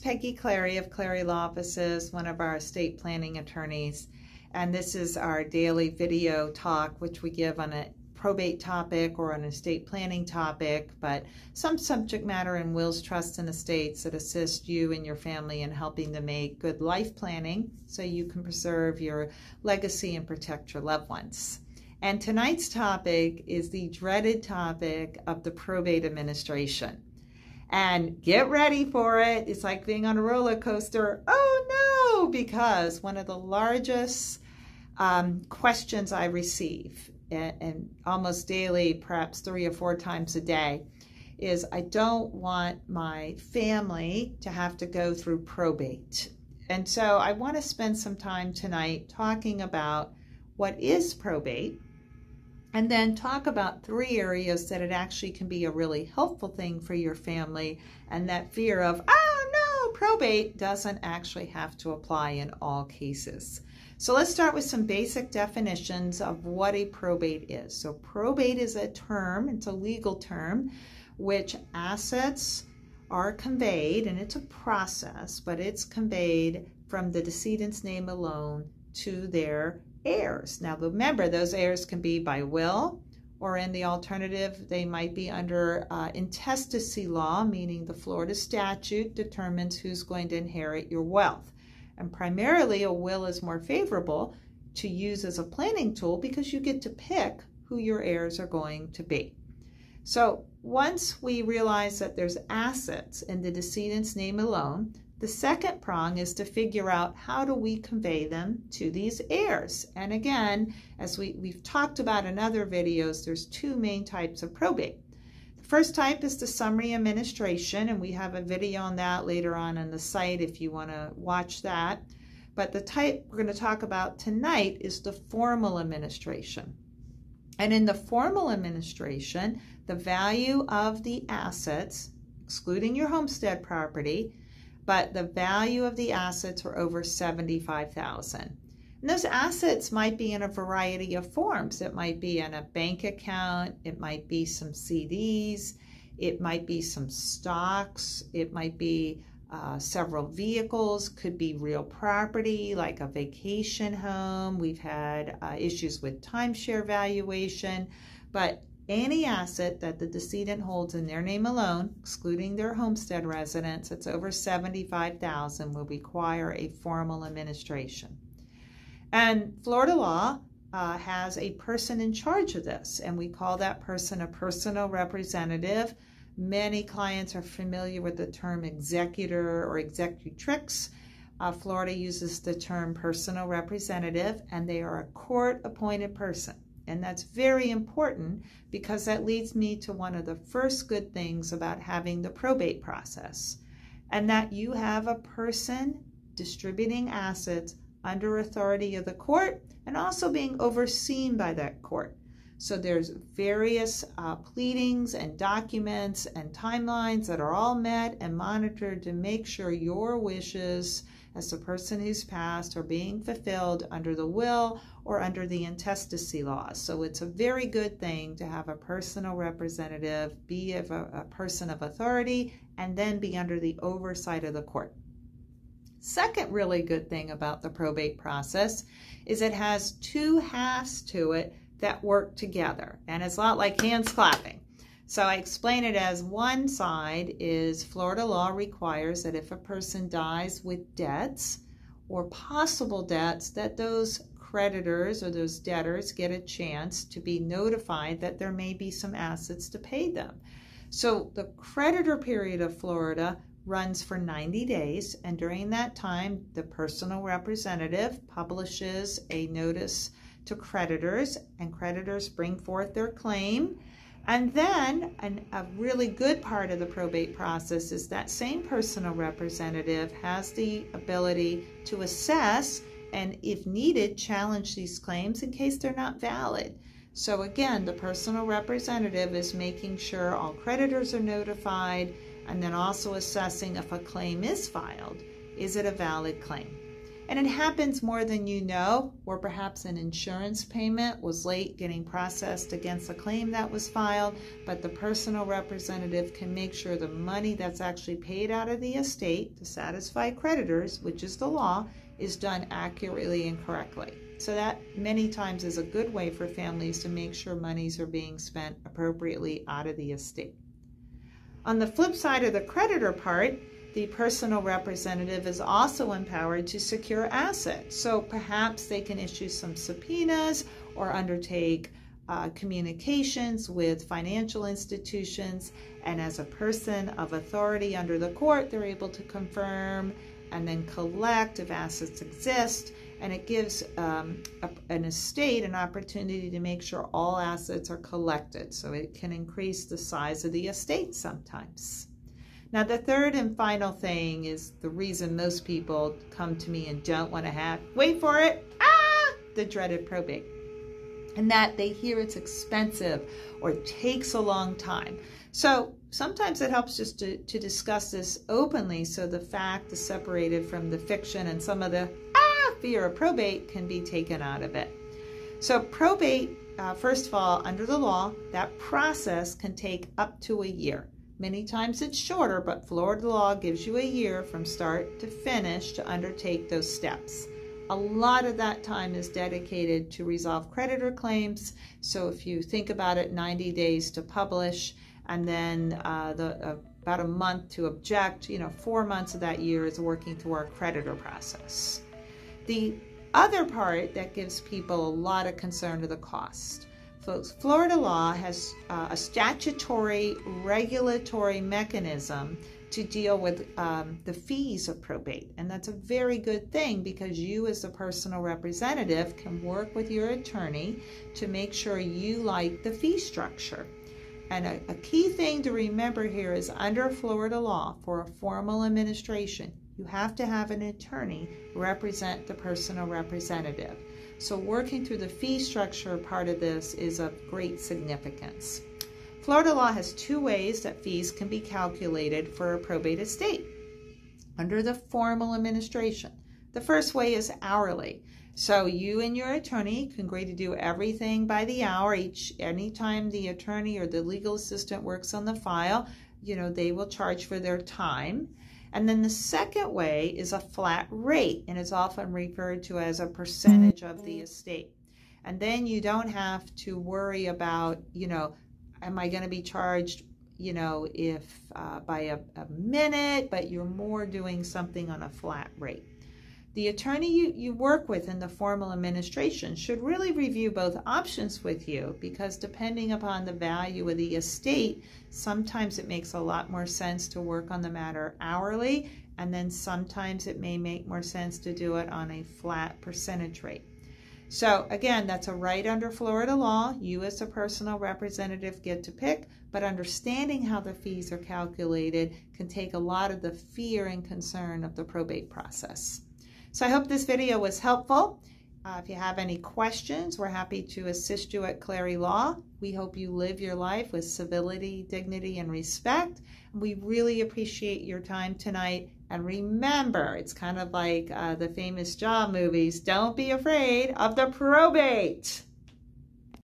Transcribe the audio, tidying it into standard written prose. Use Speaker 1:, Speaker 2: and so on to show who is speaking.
Speaker 1: Peggy Clary of Clary Law Offices, one of our estate planning attorneys, and this is our daily video talk which we give on a probate topic or an estate planning topic, but some subject matter in wills, trusts, and estates that assist you and your family in helping to make good life planning so you can preserve your legacy and protect your loved ones. And tonight's topic is the dreaded topic of the probate administration. And get ready for it. It's like being on a roller coaster. Oh no, because one of the largest questions I receive, and almost daily, perhaps 3 or 4 times a day, is I don't want my family to have to go through probate. And so I want to spend some time tonight talking about what is probate, and then talk about 3 areas that it actually can be a really helpful thing for your family, and that fear of, oh no, probate doesn't actually have to apply in all cases. So let's start with some basic definitions of what a probate is. So probate is a term, it's a legal term, which assets are conveyed, and it's a process, but it's conveyed from the decedent's name alone to their heirs. Now remember, those heirs can be by will, or in the alternative, they might be under intestacy law, meaning the Florida statute determines who's going to inherit your wealth. And primarily, a will is more favorable to use as a planning tool because you get to pick who your heirs are going to be. So once we realize that there's assets in the decedent's name alone, the second prong is to figure out how do we convey them to these heirs. And again, as we've talked about in other videos, there's 2 main types of probate. The first type is the summary administration, and we have a video on that later on the site if you want to watch that. But the type we're going to talk about tonight is the formal administration. And in the formal administration, the value of the assets, excluding your homestead property, but the value of the assets were over $75,000. And those assets might be in a variety of forms. It might be in a bank account, it might be some CDs, it might be some stocks, it might be several vehicles, could be real property like a vacation home. We've had issues with timeshare valuation, but any asset that the decedent holds in their name alone, excluding their homestead residence, it's over $75,000, will require a formal administration. And Florida law has a person in charge of this, and we call that person a personal representative. Many clients are familiar with the term executor or executrix. Florida uses the term personal representative, and they are a court-appointed person. And that's very important because that leads me to one of the first good things about having the probate process, and that you have a person distributing assets under authority of the court and also being overseen by that court. So there's various pleadings and documents and timelines that are all met and monitored to make sure your wishes as the person who's passed are being fulfilled under the will or under the intestacy laws. So it's a very good thing to have a personal representative, be a person of authority, and then be under the oversight of the court. Second really good thing about the probate process is it has 2 halves to it that work together, and it's a lot like hands clapping. So I explain it as one side is Florida law requires that if a person dies with debts or possible debts, that those creditors or those debtors get a chance to be notified that there may be some assets to pay them. So the creditor period of Florida runs for 90 days, and during that time, the personal representative publishes a notice to creditors, and creditors bring forth their claim. And then a really good part of the probate process is that same personal representative has the ability to assess and, if needed, challenge these claims in case they're not valid. So again, the personal representative is making sure all creditors are notified and then also assessing if a claim is filed, is it a valid claim? And it happens more than you know, or perhaps an insurance payment was late getting processed against a claim that was filed, but the personal representative can make sure the money that's actually paid out of the estate to satisfy creditors, which is the law, is done accurately and correctly. So that many times is a good way for families to make sure monies are being spent appropriately out of the estate. On the flip side of the creditor part, the personal representative is also empowered to secure assets. So perhaps they can issue some subpoenas or undertake communications with financial institutions. And as a person of authority under the court, they're able to confirm and then collect if assets exist. And it gives an estate an opportunity to make sure all assets are collected. So it can increase the size of the estate sometimes. Now, the third and final thing is the reason most people come to me and don't want to have, wait for it, the dreaded probate. And that they hear it's expensive or takes a long time. So sometimes it helps just to discuss this openly so the fact is separated from the fiction and some of the fear of probate can be taken out of it. So probate, first of all, under the law, that process can take up to a year. Many times it's shorter, but Florida law gives you a year from start to finish to undertake those steps. A lot of that time is dedicated to resolve creditor claims. So if you think about it, 90 days to publish, and then about a month to object, 4 months of that year is working through our creditor process. The other part that gives people a lot of concern to the cost. Florida law has a statutory regulatory mechanism to deal with the fees of probate. And that's a very good thing because you as a personal representative can work with your attorney to make sure you like the fee structure. And a key thing to remember here is under Florida law, for a formal administration, you have to have an attorney represent the personal representative. So working through the fee structure part of this is of great significance. Florida law has two ways that fees can be calculated for a probate estate under the formal administration. The first way is hourly. So you and your attorney can agree to do everything by the hour. Anytime the attorney or the legal assistant works on the file, they will charge for their time. And then the second way is a flat rate, and it's often referred to as a percentage of the estate. And then you don't have to worry about, am I going to be charged, if by a minute, but you're more doing something on a flat rate. The attorney you work with in the formal administration should really review both options with you because depending upon the value of the estate, sometimes it makes a lot more sense to work on the matter hourly, and then sometimes it may make more sense to do it on a flat percentage rate. So again, that's a right under Florida law. You as a personal representative get to pick, but understanding how the fees are calculated can take a lot of the fear and concern of the probate process. So I hope this video was helpful. If you have any questions, we're happy to assist you at Clary Law. We hope you live your life with civility, dignity, and respect. We really appreciate your time tonight. And remember, it's kind of like the famous Jaw movies, don't be afraid of the probate.